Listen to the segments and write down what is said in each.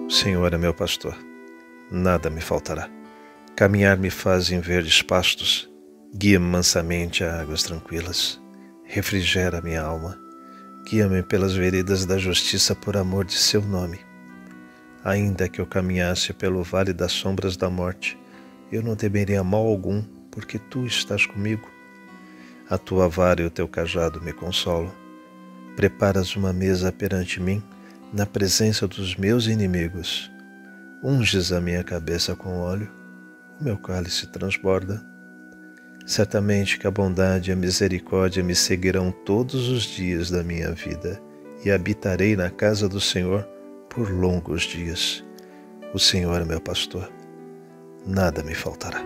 O Senhor é meu pastor, nada me faltará. Caminhar me faz em verdes pastos, guia-me mansamente a águas tranquilas. Refrigera minha alma, guia-me pelas veredas da justiça por amor de seu nome. Ainda que eu caminhasse pelo vale das sombras da morte, eu não temeria mal algum, porque tu estás comigo. A tua vara e o teu cajado me consolam. Preparas uma mesa perante mim, na presença dos meus inimigos. Unges a minha cabeça com óleo, o meu cálice transborda. Certamente que a bondade e a misericórdia me seguirão todos os dias da minha vida, e habitarei na casa do Senhor por longos dias. O Senhor é meu pastor, nada me faltará.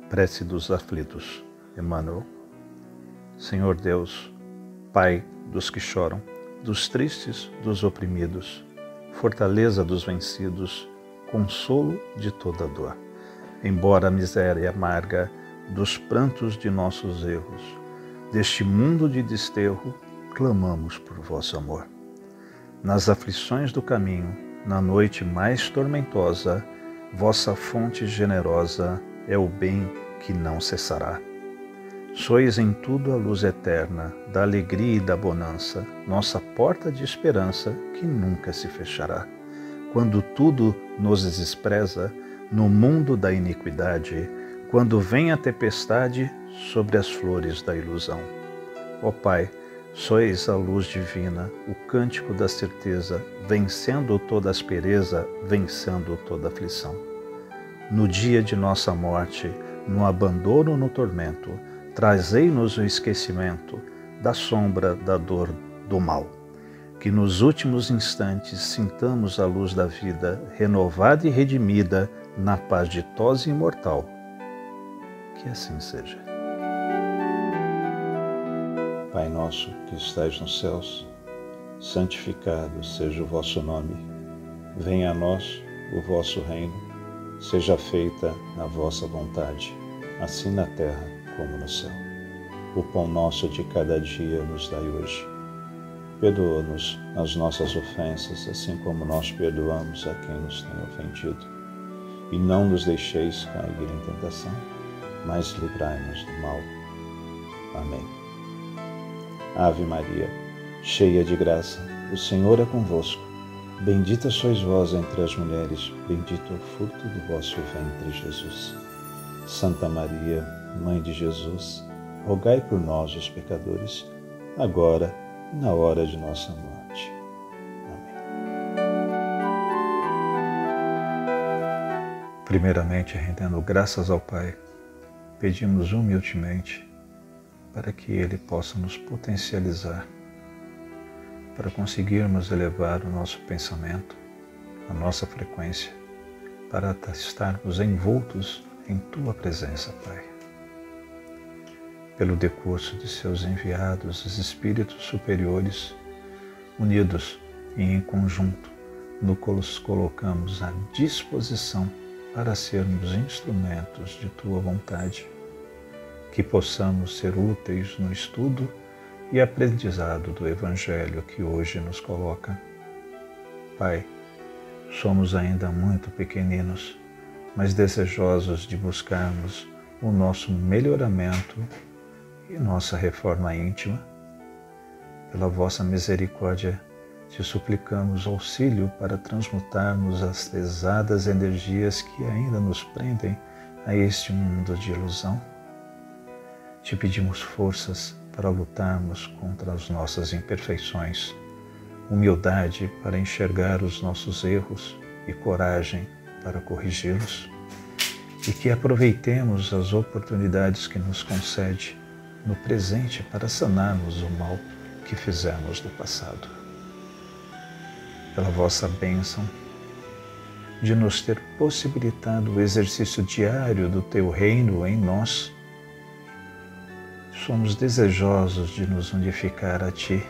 Prece dos aflitos. Emmanuel. Senhor Deus, Pai dos que choram, dos tristes, dos oprimidos, fortaleza dos vencidos, consolo de toda dor. Embora a miséria amarga dos prantos de nossos erros, deste mundo de desterro, clamamos por vosso amor. Nas aflições do caminho, na noite mais tormentosa, vossa fonte generosa é o bem que não cessará. Sois em tudo a luz eterna, da alegria e da bonança, nossa porta de esperança que nunca se fechará. Quando tudo nos despreza, no mundo da iniquidade, quando vem a tempestade sobre as flores da ilusão. Ó Pai, sois a luz divina, o cântico da certeza, vencendo toda aspereza, vencendo toda aflição. No dia de nossa morte, no abandono, no tormento, trazei-nos o esquecimento da sombra, da dor, do mal. Que nos últimos instantes sintamos a luz da vida, renovada e redimida, na paz ditosa e imortal. Que assim seja. Pai nosso que estais nos céus, santificado seja o vosso nome. Venha a nós o vosso reino, seja feita a vossa vontade, assim na terra como no céu. O pão nosso de cada dia nos dai hoje. Perdoa-nos as nossas ofensas, assim como nós perdoamos a quem nos tem ofendido. E não nos deixeis cair em tentação, mas livrai-nos do mal. Amém. Ave Maria, cheia de graça, o Senhor é convosco. Bendita sois vós entre as mulheres, bendito é o fruto do vosso ventre, Jesus. Santa Maria, Mãe de Jesus, rogai por nós, os pecadores, agora e na hora de nossa morte. Primeiramente, rendendo graças ao Pai, pedimos humildemente para que Ele possa nos potencializar, para conseguirmos elevar o nosso pensamento, a nossa frequência, para estarmos envoltos em Tua presença, Pai. Pelo decurso de Seus enviados, os Espíritos superiores, unidos e em conjunto, nos colocamos à disposição para sermos instrumentos de Tua vontade, que possamos ser úteis no estudo e aprendizado do Evangelho que hoje nos coloca. Pai, somos ainda muito pequeninos, mas desejosos de buscarmos o nosso melhoramento e nossa reforma íntima. Pela vossa misericórdia, te suplicamos auxílio para transmutarmos as pesadas energias que ainda nos prendem a este mundo de ilusão. Te pedimos forças para lutarmos contra as nossas imperfeições, humildade para enxergar os nossos erros e coragem para corrigi-los, e que aproveitemos as oportunidades que nos concede no presente para sanarmos o mal que fizemos no passado. Pela vossa bênção, de nos ter possibilitado o exercício diário do Teu reino em nós, somos desejosos de nos unificar a Ti,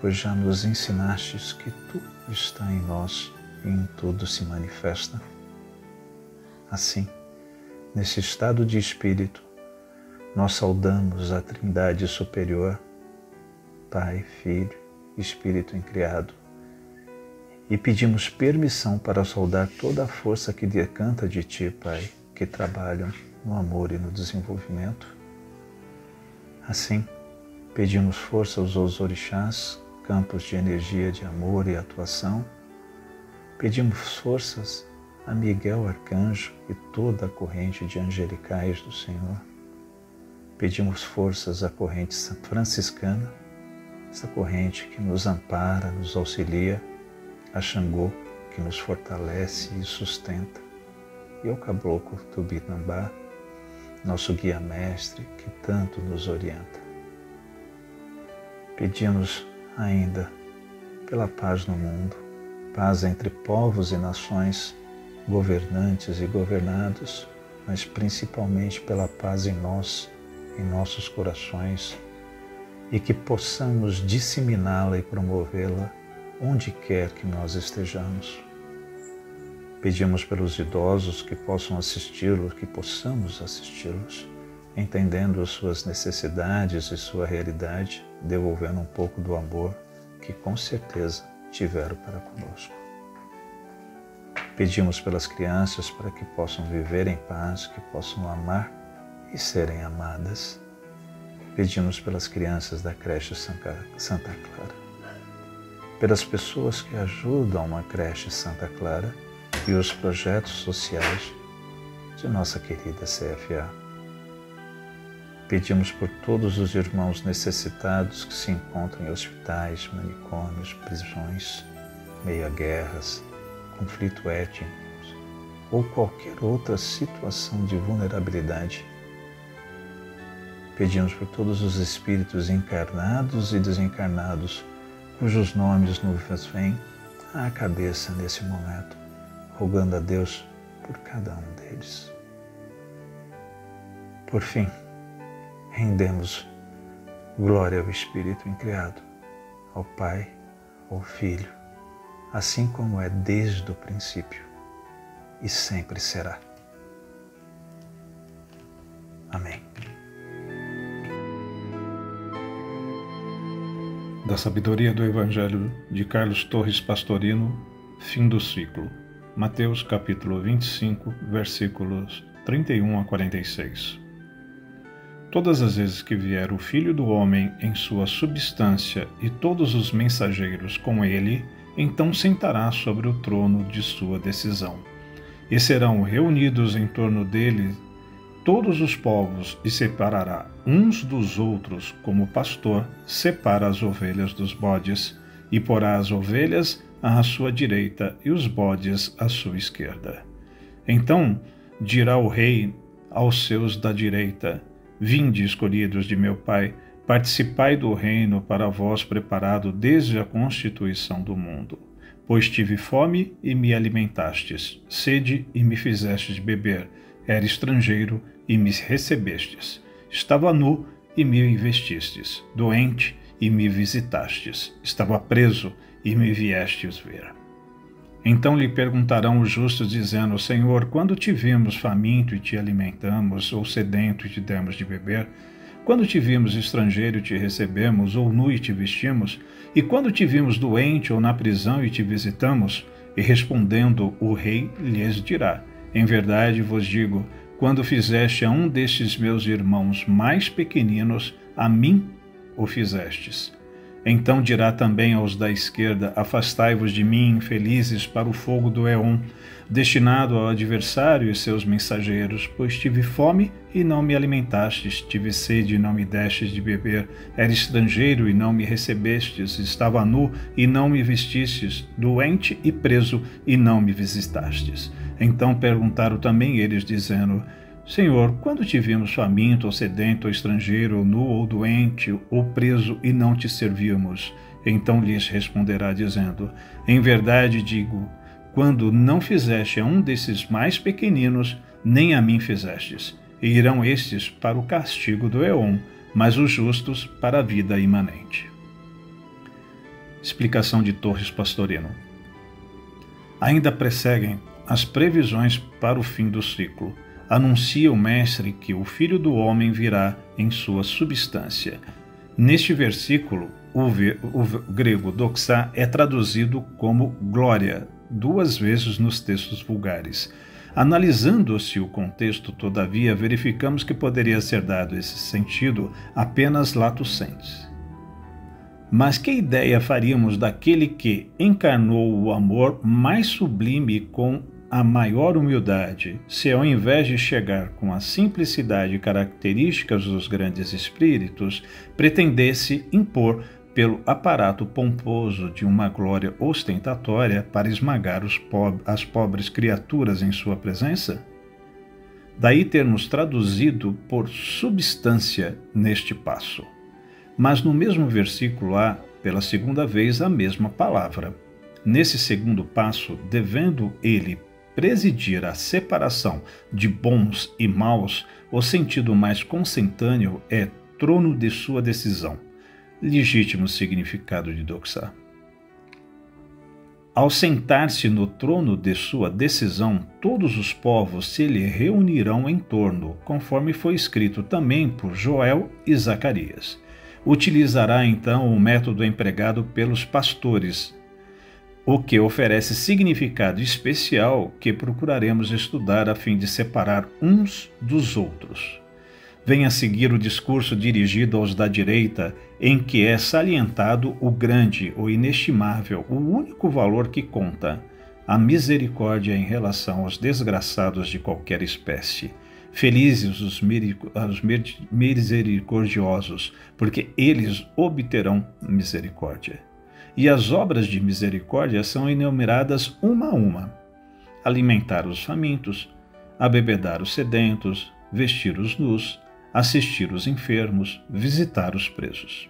pois já nos ensinastes que tudo está em nós e em tudo se manifesta. Assim, nesse estado de espírito, nós saudamos a Trindade Superior, Pai, Filho Espírito incriado, e pedimos permissão para saudar toda a força que decanta de Ti, Pai, que trabalham no amor e no desenvolvimento. Assim, pedimos força aos orixás, campos de energia de amor e atuação. Pedimos forças a Miguel Arcanjo e toda a corrente de angelicais do Senhor. Pedimos forças à corrente franciscana, essa corrente que nos ampara, nos auxilia, a Xangô, que nos fortalece e sustenta, e ao Caboclo Tupinambá, nosso guia-mestre, que tanto nos orienta. Pedimos ainda pela paz no mundo, paz entre povos e nações, governantes e governados, mas principalmente pela paz em nós, em nossos corações, e que possamos disseminá-la e promovê-la onde quer que nós estejamos. Pedimos pelos idosos que possam assisti-los, que possamos assisti-los, entendendo as suas necessidades e sua realidade, devolvendo um pouco do amor que com certeza tiveram para conosco. Pedimos pelas crianças para que possam viver em paz, que possam amar e serem amadas. Pedimos pelas crianças da creche Santa Clara, pelas pessoas que ajudam a creche Santa Clara e os projetos sociais de nossa querida CFA. Pedimos por todos os irmãos necessitados que se encontram em hospitais, manicômios, prisões, meio a guerras, conflito étnico ou qualquer outra situação de vulnerabilidade. Pedimos por todos os espíritos encarnados e desencarnados cujos nomes nos vêm à cabeça nesse momento, rogando a Deus por cada um deles. Por fim, rendemos glória ao Espírito incriado, ao Pai, ao Filho, assim como é desde o princípio e sempre será. Amém. Da sabedoria do Evangelho de Carlos Torres Pastorino, fim do ciclo. Mateus capítulo 25, versículos 31 a 46. Todas as vezes que vier o Filho do Homem em sua substância e todos os mensageiros com ele, então sentará sobre o trono de sua decisão. E serão reunidos em torno dele todos os povos, e separará uns dos outros, como o pastor separa as ovelhas dos bodes, e porá as ovelhas à sua direita e os bodes à sua esquerda. Então dirá o rei aos seus da direita: Vinde, escolhidos de meu Pai, participai do reino para vós preparado desde a constituição do mundo. Pois tive fome e me alimentastes, sede e me fizestes beber, era estrangeiro e me recebestes, estava nu e me vestistes, doente e me visitastes, estava preso e me viestes ver. Então lhe perguntarão os justos, dizendo: Senhor, quando te vimos faminto e te alimentamos, ou sedento e te demos de beber? Quando te vimos estrangeiro e te recebemos, ou nu e te vestimos? E quando te vimos doente ou na prisão e te visitamos? E respondendo o rei lhes dirá: Em verdade vos digo, quando fizeste a um destes meus irmãos mais pequeninos, a mim o fizestes. Então dirá também aos da esquerda: Afastai-vos de mim, infelizes, para o fogo do Éon, destinado ao adversário e seus mensageiros, pois tive fome e não me alimentastes, tive sede e não me destes de beber, era estrangeiro e não me recebestes, estava nu e não me vestistes, doente e preso e não me visitastes. Então perguntaram também eles, dizendo: Senhor, quando te vimos faminto, ou sedento, ou estrangeiro, ou nu, ou doente, ou preso, e não te servimos? Então lhes responderá, dizendo: Em verdade digo, quando não fizeste a um desses mais pequeninos, nem a mim fizestes. E irão estes para o castigo do Éon, mas os justos para a vida imanente. Explicação de Torres Pastorino. Ainda presseguem as previsões para o fim do ciclo. Anuncia o Mestre que o Filho do Homem virá em sua substância. Neste versículo, o grego doxa é traduzido como glória, 2 vezes nos textos vulgares. Analisando-se o contexto, todavia, verificamos que poderia ser dado esse sentido apenas lato sensu. Mas que ideia faríamos daquele que encarnou o amor mais sublime com a maior humildade, se ao invés de chegar com a simplicidade características dos grandes espíritos, pretendesse impor pelo aparato pomposo de uma glória ostentatória para esmagar as pobres criaturas em sua presença? Daí termos traduzido por substância neste passo. Mas no mesmo versículo há, pela segunda vez, a mesma palavra. Nesse segundo passo, devendo ele presidir a separação de bons e maus, o sentido mais consentâneo é trono de sua decisão, legítimo significado de doxa. Ao sentar-se no trono de sua decisão, todos os povos se lhe reunirão em torno, conforme foi escrito também por Joel e Zacarias. Utilizará então o método empregado pelos pastores, o que oferece significado especial que procuraremos estudar a fim de separar uns dos outros. Vem a seguir o discurso dirigido aos da direita, em que é salientado o grande, o inestimável, o único valor que conta, a misericórdia em relação aos desgraçados de qualquer espécie. Felizes os misericordiosos, porque eles obterão misericórdia. E as obras de misericórdia são enumeradas uma a uma: alimentar os famintos, abebedar os sedentos, vestir os nus, assistir os enfermos, visitar os presos.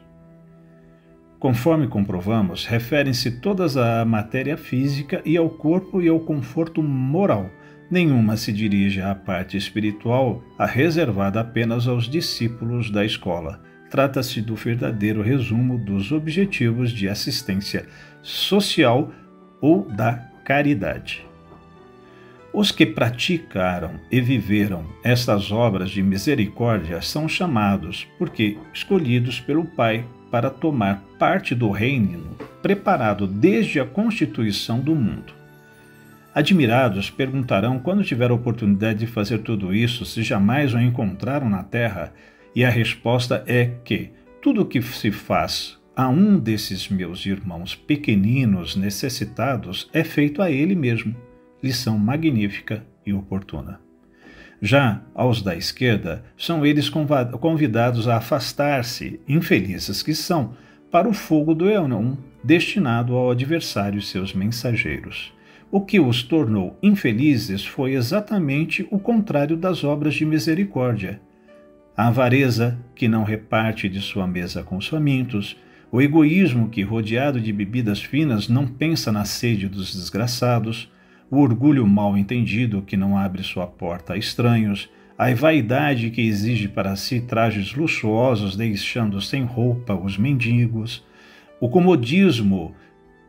Conforme comprovamos, referem-se todas à matéria física e ao corpo e ao conforto moral. Nenhuma se dirige à parte espiritual, a reservada apenas aos discípulos da escola. Trata-se do verdadeiro resumo dos objetivos de assistência social ou da caridade. Os que praticaram e viveram estas obras de misericórdia são chamados, porque escolhidos pelo Pai, para tomar parte do reino preparado desde a constituição do mundo. Admirados, perguntarão quando tiver a oportunidade de fazer tudo isso, se jamais o encontraram na terra, e a resposta é que tudo o que se faz a um desses meus irmãos pequeninos necessitados é feito a ele mesmo. Lição magnífica e oportuna. Já aos da esquerda, são eles convidados a afastar-se, infelizes que são, para o fogo do Éon, destinado ao adversário e seus mensageiros. O que os tornou infelizes foi exatamente o contrário das obras de misericórdia. A avareza, que não reparte de sua mesa com os famintos, o egoísmo que, rodeado de bebidas finas, não pensa na sede dos desgraçados, o orgulho mal entendido que não abre sua porta a estranhos, a vaidade que exige para si trajes luxuosos, deixando sem roupa os mendigos, o comodismo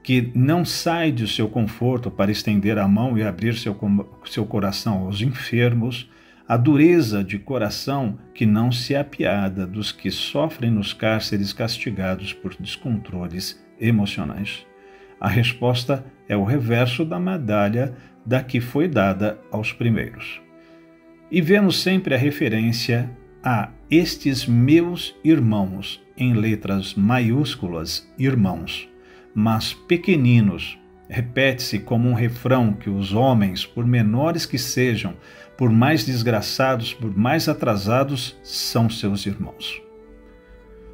que não sai do seu conforto para estender a mão e abrir seu coração aos enfermos, a dureza de coração que não se apiada dos que sofrem nos cárceres castigados por descontroles emocionais. A resposta é o reverso da medalha da que foi dada aos primeiros. E vemos sempre a referência a estes meus irmãos, em letras maiúsculas, irmãos, mas pequeninos. Repete-se como um refrão que os homens, por menores que sejam, por mais desgraçados, por mais atrasados, são seus irmãos.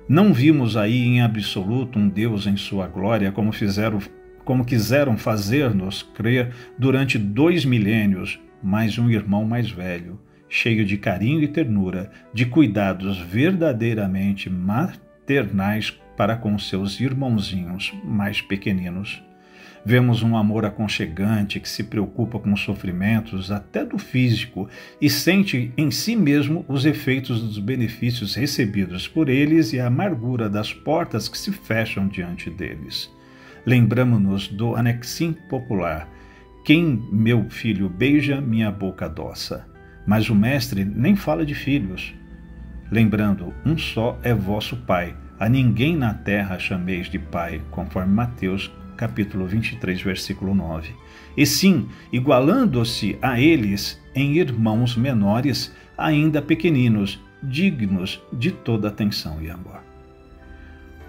Não vimos aí em absoluto um Deus em sua glória, como quiseram fazer-nos crer durante 2 milênios, mas um irmão mais velho, cheio de carinho e ternura, de cuidados verdadeiramente maternais para com seus irmãozinhos mais pequeninos. Vemos um amor aconchegante que se preocupa com os sofrimentos até do físico e sente em si mesmo os efeitos dos benefícios recebidos por eles e a amargura das portas que se fecham diante deles. Lembramo-nos do anexim popular: quem meu filho beija, minha boca adoça. Mas o mestre nem fala de filhos. Lembrando, um só é vosso Pai, A ninguém na terra chameis de pai, conforme Mateus capítulo 23, versículo 9. E sim, igualando-se a eles em irmãos menores, ainda pequeninos, dignos de toda atenção e amor.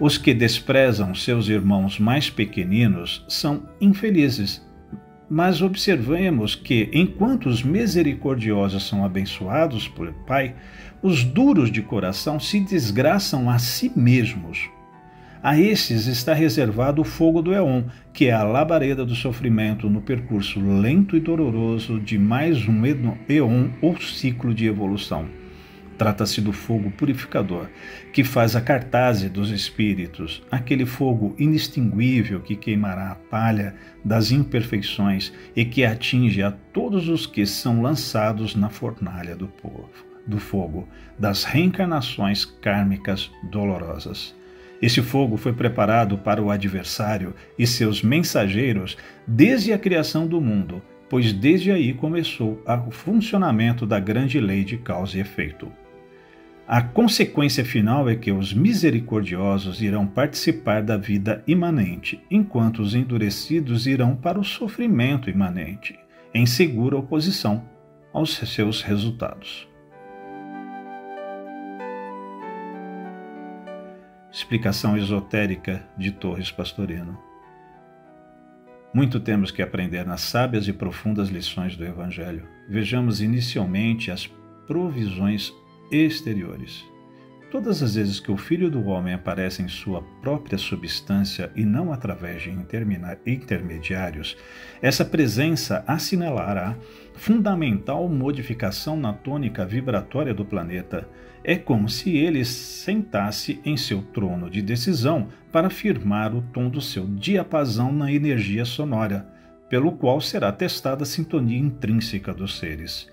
Os que desprezam seus irmãos mais pequeninos são infelizes, mas observemos que, enquanto os misericordiosos são abençoados pelo Pai, os duros de coração se desgraçam a si mesmos. A estes está reservado o fogo do Éon, que é a labareda do sofrimento no percurso lento e doloroso de mais um Éon ou ciclo de evolução. Trata-se do fogo purificador, que faz a cartaz dos espíritos, aquele fogo inextinguível que queimará a palha das imperfeições e que atinge a todos os que são lançados na fornalha do fogo, das reencarnações kármicas dolorosas. Esse fogo foi preparado para o adversário e seus mensageiros desde a criação do mundo, pois desde aí começou o funcionamento da grande lei de causa e efeito. A consequência final é que os misericordiosos irão participar da vida imanente, enquanto os endurecidos irão para o sofrimento imanente, em segura oposição aos seus resultados. Explicação esotérica de Torres Pastorino. Muito temos que aprender nas sábias e profundas lições do Evangelho. Vejamos inicialmente as provisões exteriores. Todas as vezes que o Filho do Homem aparece em sua própria substância e não através de intermediários, essa presença assinalará fundamental modificação na tônica vibratória do planeta. É como se ele sentasse em seu trono de decisão para firmar o tom do seu diapasão na energia sonora, pelo qual será testada a sintonia intrínseca dos seres.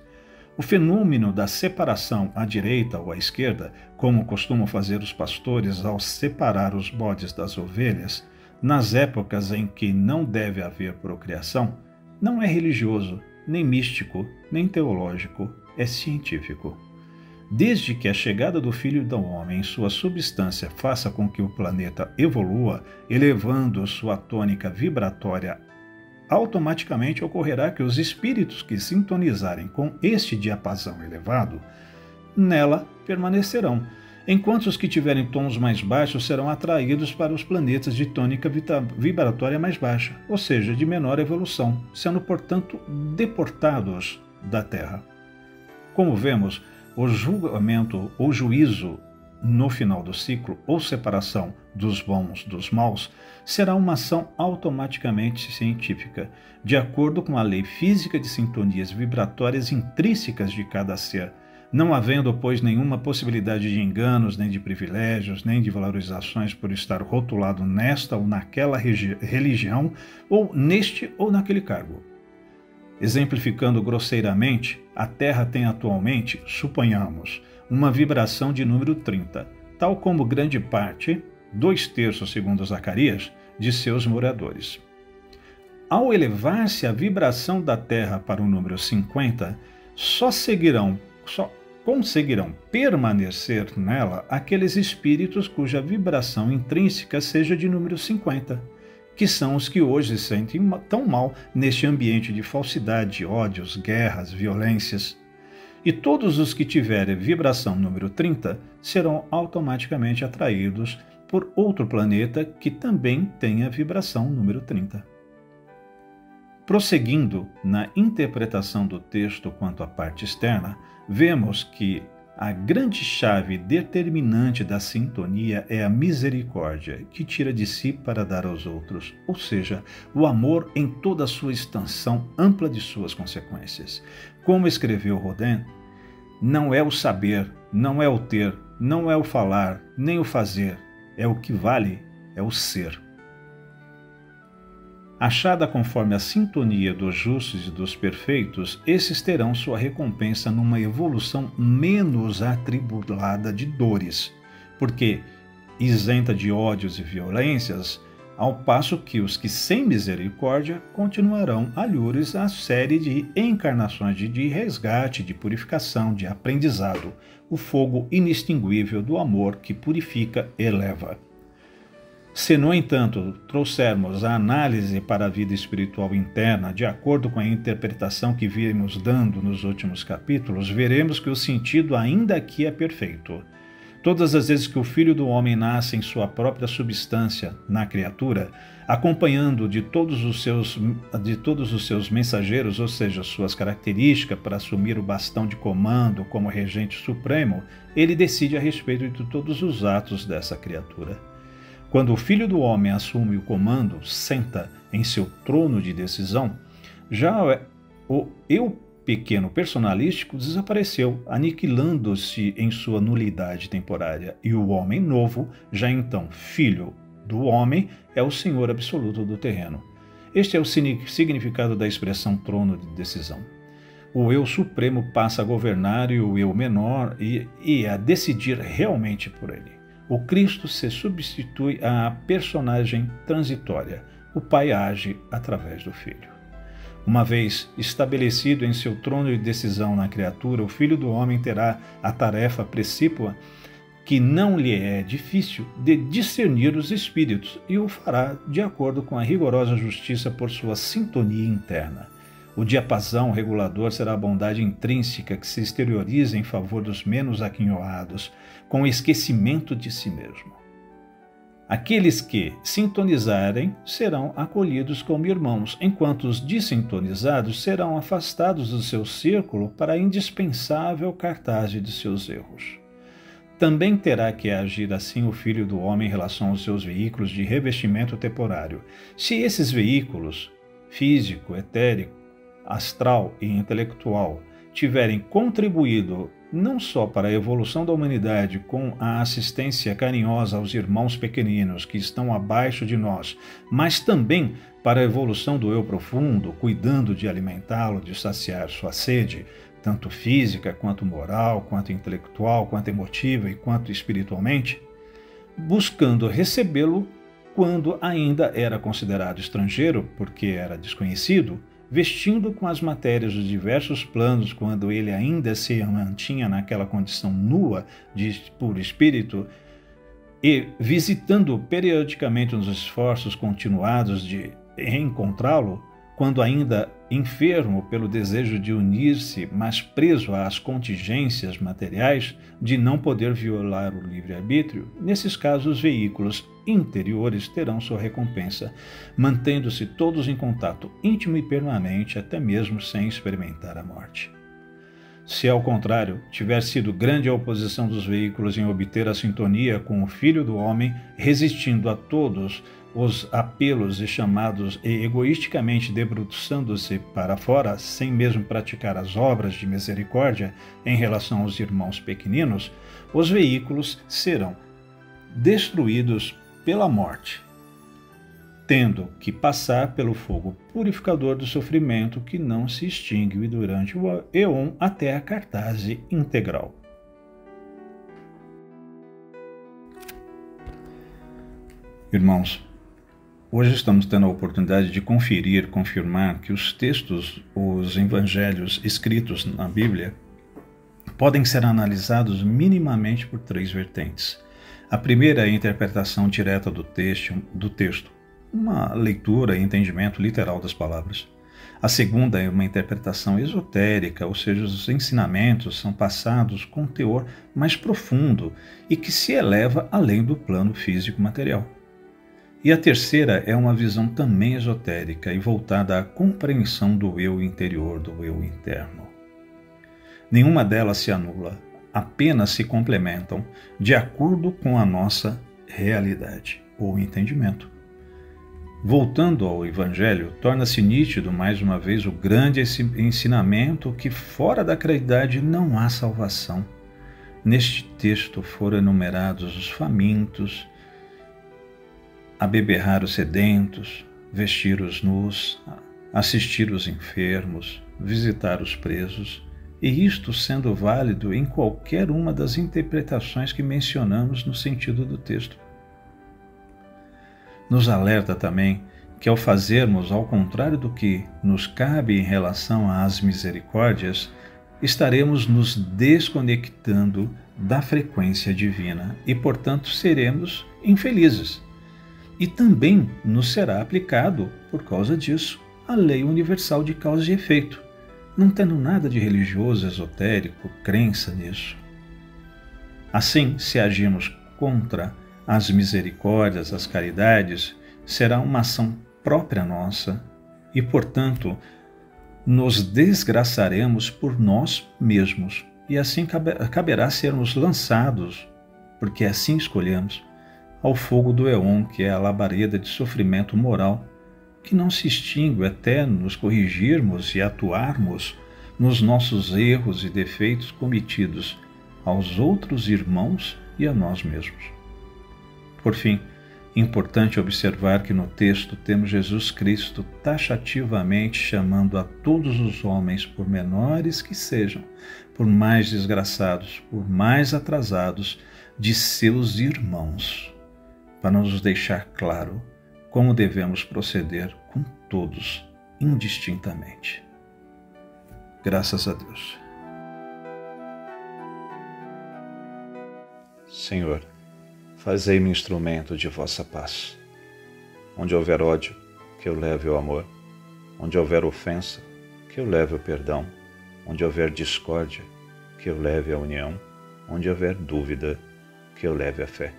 O fenômeno da separação à direita ou à esquerda, como costumam fazer os pastores ao separar os bodes das ovelhas, nas épocas em que não deve haver procriação, não é religioso, nem místico, nem teológico, é científico. Desde que a chegada do Filho do Homem em sua substância faça com que o planeta evolua, elevando sua tônica vibratória, automaticamente ocorrerá que os espíritos que sintonizarem com este diapasão elevado, nela permanecerão, enquanto os que tiverem tons mais baixos serão atraídos para os planetas de tônica vibratória mais baixa, ou seja, de menor evolução, sendo, portanto, deportados da Terra. Como vemos, o julgamento ou juízo no final do ciclo, ou separação dos bons dos maus, será uma ação automaticamente científica, de acordo com a lei física de sintonias vibratórias intrínsecas de cada ser, não havendo, pois, nenhuma possibilidade de enganos, nem de privilégios, nem de valorizações por estar rotulado nesta ou naquela religião, ou neste ou naquele cargo. Exemplificando grosseiramente, a Terra tem atualmente, suponhamos, uma vibração de número 30, tal como grande parte, 2/3 segundo Zacarias, de seus moradores. Ao elevar-se a vibração da Terra para o número 50, só conseguirão permanecer nela aqueles espíritos cuja vibração intrínseca seja de número 50, que são os que hoje se sentem tão mal neste ambiente de falsidade, ódios, guerras, violências. E todos os que tiverem vibração número 30 serão automaticamente atraídos por outro planeta que também tenha vibração número 30. Prosseguindo na interpretação do texto quanto à parte externa, vemos que a grande chave determinante da sintonia é a misericórdia, que tira de si para dar aos outros, ou seja, o amor em toda a sua extensão ampla de suas consequências. Como escreveu Rodin, não é o saber, não é o ter, não é o falar, nem o fazer, é o que vale, é o ser. Achada conforme a sintonia dos justos e dos perfeitos, esses terão sua recompensa numa evolução menos atribulada de dores, porque, isenta de ódios e violências, ao passo que os que sem misericórdia continuarão alhures à série de encarnações de resgate, de purificação, de aprendizado, o fogo inextinguível do amor que purifica e eleva. Se, no entanto, trouxermos a análise para a vida espiritual interna, de acordo com a interpretação que vimos dando nos últimos capítulos, veremos que o sentido ainda aqui é perfeito. Todas as vezes que o Filho do Homem nasce em sua própria substância, na criatura, acompanhando de todos os seus mensageiros, ou seja, suas características para assumir o bastão de comando como regente supremo, ele decide a respeito de todos os atos dessa criatura. Quando o Filho do Homem assume o comando, senta em seu trono de decisão, já o eu pequeno personalístico desapareceu, aniquilando-se em sua nulidade temporária, e o homem novo, já então filho do homem, é o senhor absoluto do terreno. Este é o significado da expressão trono de decisão. O eu supremo passa a governar e o eu menor e a decidir realmente por ele. O Cristo se substitui à personagem transitória. O Pai age através do Filho. Uma vez estabelecido em seu trono de decisão na criatura, o Filho do Homem terá a tarefa precípua, que não lhe é difícil, de discernir os espíritos, e o fará de acordo com a rigorosa justiça por sua sintonia interna. O diapasão regulador será a bondade intrínseca que se exterioriza em favor dos menos aquinhoados, com o esquecimento de si mesmo. Aqueles que sintonizarem serão acolhidos como irmãos, enquanto os dessintonizados serão afastados do seu círculo para a indispensável cartaz de seus erros. Também terá que agir assim o Filho do Homem em relação aos seus veículos de revestimento temporário. Se esses veículos, físico, etérico, astral e intelectual, tiverem contribuído não só para a evolução da humanidade com a assistência carinhosa aos irmãos pequeninos que estão abaixo de nós, mas também para a evolução do eu profundo, cuidando de alimentá-lo, de saciar sua sede, tanto física, quanto moral, quanto intelectual, quanto emotiva e quanto espiritualmente, buscando recebê-lo quando ainda era considerado estrangeiro, porque era desconhecido, vestindo com as matérias dos diversos planos quando ele ainda se mantinha naquela condição nua de puro espírito, e visitando periodicamente nos esforços continuados de reencontrá-lo, quando ainda enfermo pelo desejo de unir-se, mas preso às contingências materiais de não poder violar o livre-arbítrio, nesses casos os veículos interiores terão sua recompensa, mantendo-se todos em contato íntimo e permanente, até mesmo sem experimentar a morte. Se, ao contrário, tiver sido grande a oposição dos veículos em obter a sintonia com o Filho do Homem, resistindo a todos os apelos e chamados e egoisticamente debruçando-se para fora, sem mesmo praticar as obras de misericórdia em relação aos irmãos pequeninos, os veículos serão destruídos pela morte, tendo que passar pelo fogo purificador do sofrimento que não se extingue durante o éon até a cartaz integral. Irmãos, hoje estamos tendo a oportunidade de confirmar que os textos, os evangelhos escritos na Bíblia, podem ser analisados minimamente por três vertentes. A primeira é a interpretação direta do texto, uma leitura e entendimento literal das palavras. A segunda é uma interpretação esotérica, ou seja, os ensinamentos são passados com teor mais profundo e que se eleva além do plano físico material. E a terceira é uma visão também esotérica e voltada à compreensão do eu interior, do eu interno. Nenhuma delas se anula, apenas se complementam de acordo com a nossa realidade ou entendimento. Voltando ao Evangelho, torna-se nítido mais uma vez o grande ensinamento que fora da caridade não há salvação. Neste texto foram enumerados os famintos, abeberrar os sedentos, vestir os nus, assistir os enfermos, visitar os presos, e isto sendo válido em qualquer uma das interpretações que mencionamos no sentido do texto. nos alerta também que, ao fazermos ao contrário do que nos cabe em relação às misericórdias, estaremos nos desconectando da frequência divina e, portanto, seremos infelizes. E também nos será aplicado, por causa disso, a lei universal de causa e efeito, não tendo nada de religioso, esotérico, crença nisso. Assim, se agirmos contra as misericórdias, as caridades, será uma ação própria nossa e, portanto, nos desgraçaremos por nós mesmos e assim caberá sermos lançados, porque assim escolhemos, ao fogo do éon, que é a labareda de sofrimento moral, que não se extingue até nos corrigirmos e atuarmos nos nossos erros e defeitos cometidos aos outros irmãos e a nós mesmos. Por fim, importante observar que no texto temos Jesus Cristo taxativamente chamando a todos os homens, por menores que sejam, por mais desgraçados, por mais atrasados, de seus irmãos, para nos deixar claro como devemos proceder com todos, indistintamente. Graças a Deus. Senhor, fazei-me instrumento de vossa paz. Onde houver ódio, que eu leve o amor. Onde houver ofensa, que eu leve o perdão. Onde houver discórdia, que eu leve a união. Onde houver dúvida, que eu leve a fé.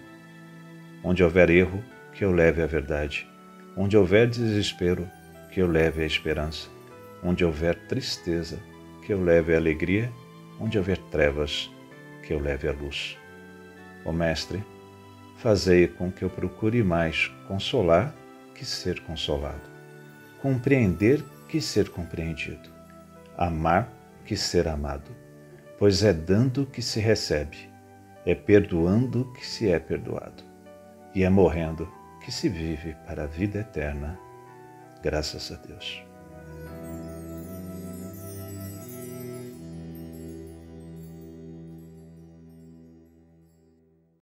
Onde houver erro, que eu leve a verdade. Onde houver desespero, que eu leve a esperança. Onde houver tristeza, que eu leve a alegria. Onde houver trevas, que eu leve a luz. Ó Mestre, fazei com que eu procure mais consolar que ser consolado, compreender que ser compreendido, amar que ser amado, pois é dando que se recebe, é perdoando que se é perdoado, e é morrendo que se vive para a vida eterna. Graças a Deus.